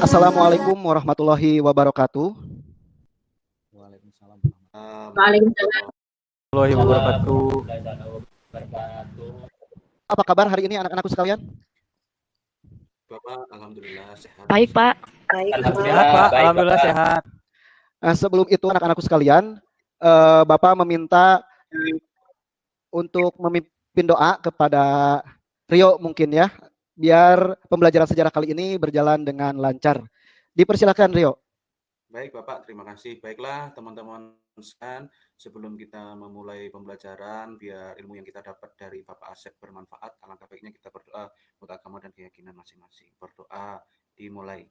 Assalamualaikum warahmatullahi wabarakatuh. Waalaikumsalam. Warahmatullahi wabarakatuh. Apa kabar hari ini anak-anakku sekalian? Bapak, alhamdulillah sehat. Baik, Pak. Sehat, Pak. Alhamdulillah sehat. Nah, sebelum itu anak-anakku sekalian, Bapak meminta untuk memimpin doa kepada Rio mungkin ya, biar pembelajaran sejarah kali ini berjalan dengan lancar. Dipersilakan Rio. Baik Bapak, terima kasih. Baiklah teman-teman sekalian, sebelum kita memulai pembelajaran, biar ilmu yang kita dapat dari Bapak Asep bermanfaat, alangkah baiknya kita berdoa untuk agama dan keyakinan masing-masing. Berdoa dimulai.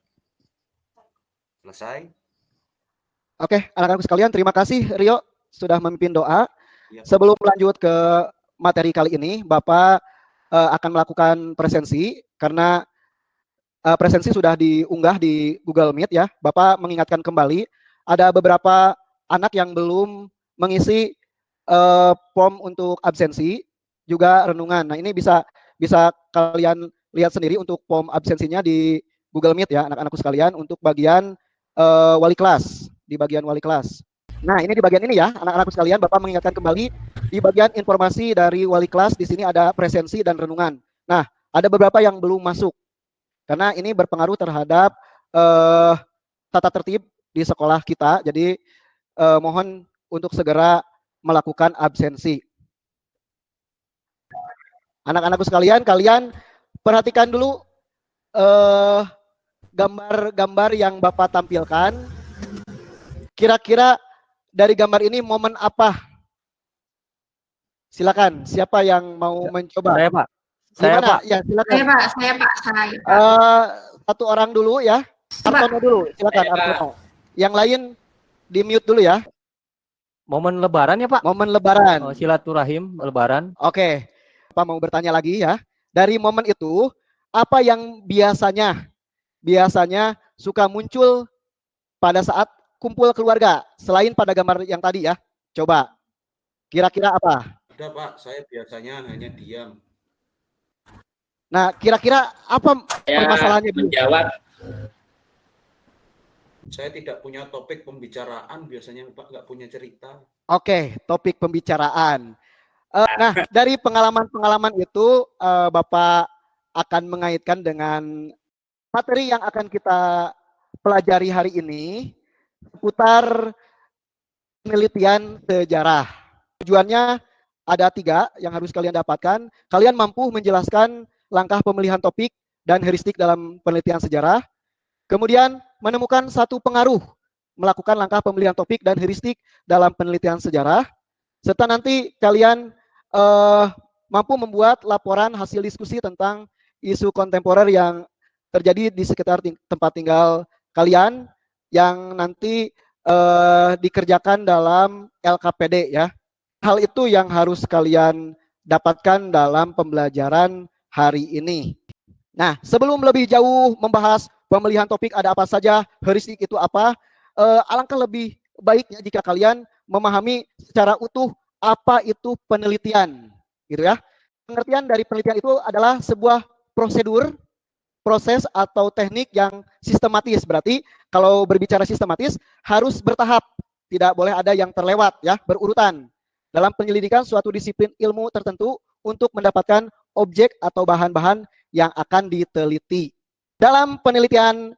Selesai? Oke, anak-anakku sekalian, terima kasih Rio sudah memimpin doa. Ya. Sebelum lanjut ke materi kali ini, Bapak akan melakukan presensi karena presensi sudah diunggah di Google Meet ya. Bapak mengingatkan kembali ada beberapa anak yang belum mengisi form untuk absensi juga renungan. Nah, ini bisa kalian lihat sendiri untuk form absensinya di Google Meet ya, anak-anakku sekalian, untuk bagian wali kelas, di bagian wali kelas. Nah, ini di bagian ini ya, anak-anakku sekalian, Bapak mengingatkan kembali di bagian informasi dari wali kelas, di sini ada presensi dan renungan. Nah, ada beberapa yang belum masuk, karena ini berpengaruh terhadap tata tertib di sekolah kita, jadi mohon untuk segera melakukan absensi. Anak-anakku sekalian, kalian perhatikan dulu gambar-gambar yang Bapak tampilkan. Kira-kira dari gambar ini momen apa? Silakan, siapa yang mau mencoba? Saya, Pak. Saya, Pak. Ya, silakan. Saya, Pak. Satu orang dulu ya. Artono dulu, silakan Artono. Yang lain di mute dulu ya. Momen Lebaran ya, Pak? Momen Lebaran. Oh, silaturahim Lebaran. Oke. Pak mau bertanya lagi ya. Dari momen itu, apa yang biasanya suka muncul pada saat kumpul keluarga, selain pada gambar yang tadi ya? Coba, kira-kira apa? Ada Pak, saya biasanya hanya diam. Nah, kira-kira apa permasalahannya? Menjawab. Saya tidak punya topik pembicaraan, biasanya Pak nggak punya cerita. Oke, topik pembicaraan. Nah, dari pengalaman-pengalaman itu, Bapak akan mengaitkan dengan materi yang akan kita pelajari hari ini seputar penelitian sejarah. Tujuannya ada 3 yang harus kalian dapatkan. Kalian mampu menjelaskan langkah pemilihan topik dan heuristik dalam penelitian sejarah. Kemudian menemukan satu pengaruh melakukan langkah pemilihan topik dan heuristik dalam penelitian sejarah. Serta nanti kalian mampu membuat laporan hasil diskusi tentang isu kontemporer yang terjadi di sekitar tempat tinggal kalian yang nanti dikerjakan dalam LKPD ya. Hal itu yang harus kalian dapatkan dalam pembelajaran hari ini. Nah, sebelum lebih jauh membahas pemilihan topik ada apa saja, heuristik itu apa, alangkah lebih baiknya jika kalian memahami secara utuh apa itu penelitian, gitu ya. Pengertian dari penelitian itu adalah sebuah prosedur, proses atau teknik yang sistematis. Berarti kalau berbicara sistematis harus bertahap, tidak boleh ada yang terlewat ya, berurutan. Dalam penyelidikan suatu disiplin ilmu tertentu untuk mendapatkan objek atau bahan-bahan yang akan diteliti. Dalam penelitian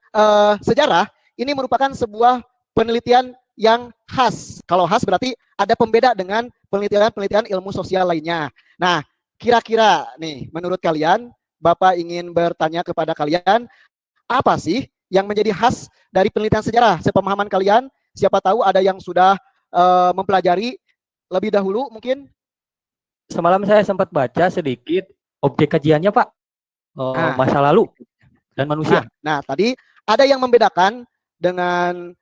sejarah, ini merupakan sebuah penelitian yang khas. Kalau khas berarti ada pembeda dengan penelitian-penelitian ilmu sosial lainnya. Nah, kira-kira nih menurut kalian, Bapak ingin bertanya kepada kalian, apa sih yang menjadi khas dari penelitian sejarah? Sepemahaman kalian, siapa tahu ada yang sudah mempelajari lebih dahulu mungkin? Semalam saya sempat baca sedikit objek kajiannya, Pak. masa lalu dan manusia. Nah, tadi ada yang membedakan dengan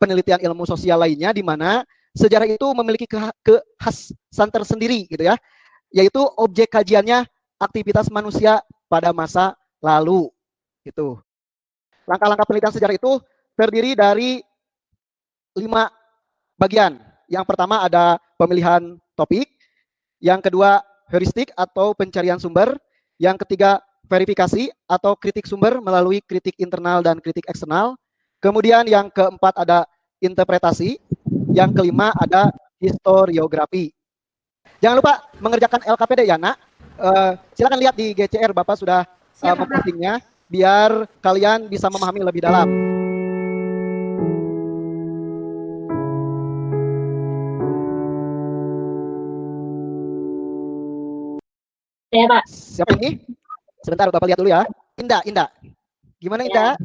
penelitian ilmu sosial lainnya, di mana sejarah itu memiliki kekhasan tersendiri gitu ya, yaitu objek kajiannya aktivitas manusia pada masa lalu gitu. Langkah-langkah penelitian sejarah itu terdiri dari 5 bagian. Yang pertama ada pemilihan topik, yang kedua heuristik atau pencarian sumber, yang ketiga verifikasi atau kritik sumber melalui kritik internal dan kritik eksternal, kemudian yang keempat ada interpretasi, yang kelima ada historiografi. Jangan lupa mengerjakan LKPD ya nak. Silakan lihat di GCR, Bapak sudah mempostingnya biar kalian bisa memahami lebih dalam. Ya, Pak. Siapa ini? Sebentar, Bapak lihat dulu ya. Indah. Gimana Indah?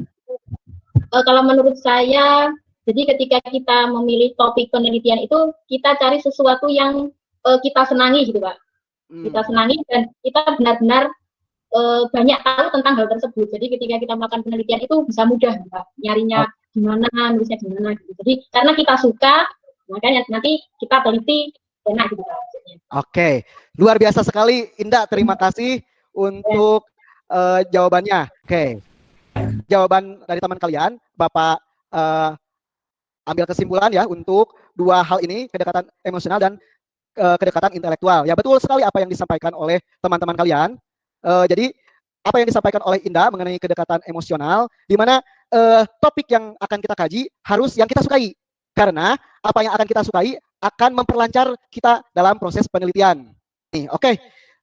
Kalau menurut saya, jadi ketika kita memilih topik penelitian itu, kita cari sesuatu yang kita senangi gitu, Pak. Kita senangi dan kita benar-benar banyak tahu tentang hal tersebut. Jadi ketika kita melakukan penelitian itu bisa mudah, Pak. Nyarinya gimana, nulisnya gimana gitu. Jadi karena kita suka, makanya nanti kita teliti enak gitu, Pak. Oke, luar biasa sekali Indah. Terima kasih untuk jawabannya. Oke, jawaban dari teman kalian, Bapak ambil kesimpulan ya untuk 2 hal ini, kedekatan emosional dan kedekatan intelektual. Ya betul sekali apa yang disampaikan oleh teman-teman kalian. Jadi apa yang disampaikan oleh Indah mengenai kedekatan emosional, di mana topik yang akan kita kaji harus yang kita sukai. Karena apa yang akan kita sukai akan memperlancar kita dalam proses penelitian. Nih, oke.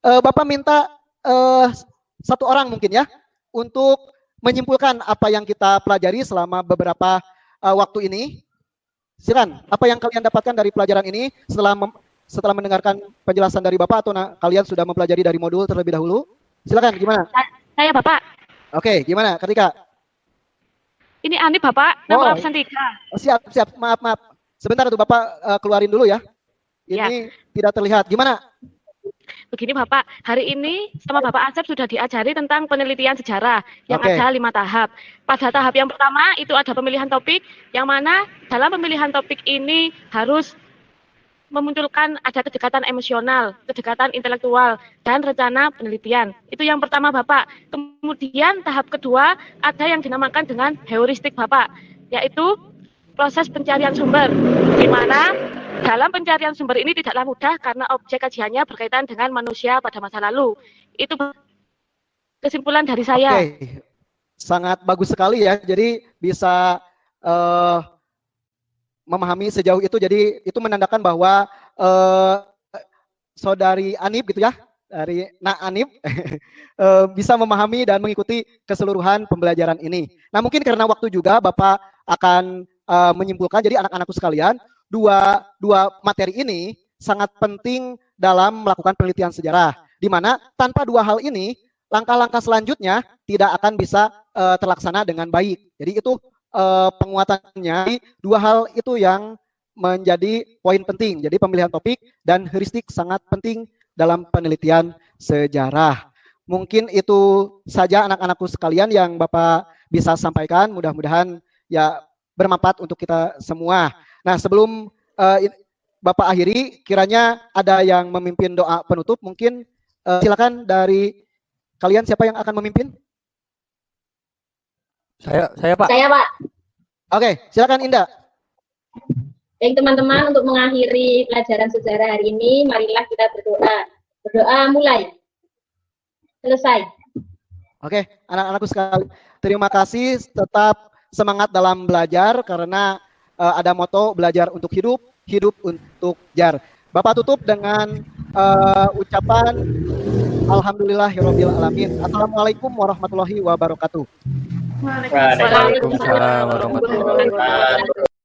Bapak minta 1 orang mungkin ya untuk menyimpulkan apa yang kita pelajari selama beberapa waktu ini. Silakan, apa yang kalian dapatkan dari pelajaran ini setelah mendengarkan penjelasan dari Bapak, atau kalian sudah mempelajari dari modul terlebih dahulu? Silakan, gimana? Saya Bapak. Oke, gimana Ketika? Ini Ani Bapak, nomor absen 3. Siap. Maaf. Sebentar tuh Bapak keluarin dulu ya. Ini tidak terlihat. Gimana? Begini Bapak, hari ini sama Bapak Asep sudah diajari tentang penelitian sejarah yang ada 5 tahap. Pada tahap yang pertama itu ada pemilihan topik, yang mana dalam pemilihan topik ini harus memunculkan ada kedekatan emosional, kedekatan intelektual, dan rencana penelitian. Itu yang pertama Bapak. Kemudian tahap kedua ada yang dinamakan dengan heuristik Bapak, yaitu proses pencarian sumber, di mana dalam pencarian sumber ini tidaklah mudah karena objek kajiannya berkaitan dengan manusia pada masa lalu. Itu kesimpulan dari saya. Oke. Sangat bagus sekali ya, jadi bisa memahami sejauh itu. Jadi itu menandakan bahwa saudari Anip gitu ya, dari Nak Anip bisa memahami dan mengikuti keseluruhan pembelajaran ini. Nah mungkin karena waktu juga Bapak akan menyimpulkan, jadi anak-anakku sekalian, dua materi ini sangat penting dalam melakukan penelitian sejarah, di mana tanpa 2 hal ini langkah-langkah selanjutnya tidak akan bisa terlaksana dengan baik. Jadi itu penguatannya, 2 hal itu yang menjadi poin penting. Jadi pemilihan topik dan heuristik sangat penting dalam penelitian sejarah. Mungkin itu saja anak-anakku sekalian yang Bapak bisa sampaikan, mudah-mudahan ya bermanfaat untuk kita semua. Nah sebelum Bapak akhiri, kiranya ada yang memimpin doa penutup, mungkin silakan dari kalian, siapa yang akan memimpin? Saya Pak. Saya Pak. Oke, silakan Indah. Baik teman-teman, untuk mengakhiri pelajaran sejarah hari ini, marilah kita berdoa. Berdoa mulai. Selesai. Oke, anak-anakku sekali, terima kasih, tetap semangat dalam belajar karena ada moto belajar untuk hidup, hidup untuk jar. Bapak tutup dengan ucapan alhamdulillahirabbil alamin. Assalamualaikum warahmatullahi wabarakatuh. Waalaikumsalam warahmatullahi wabarakatuh.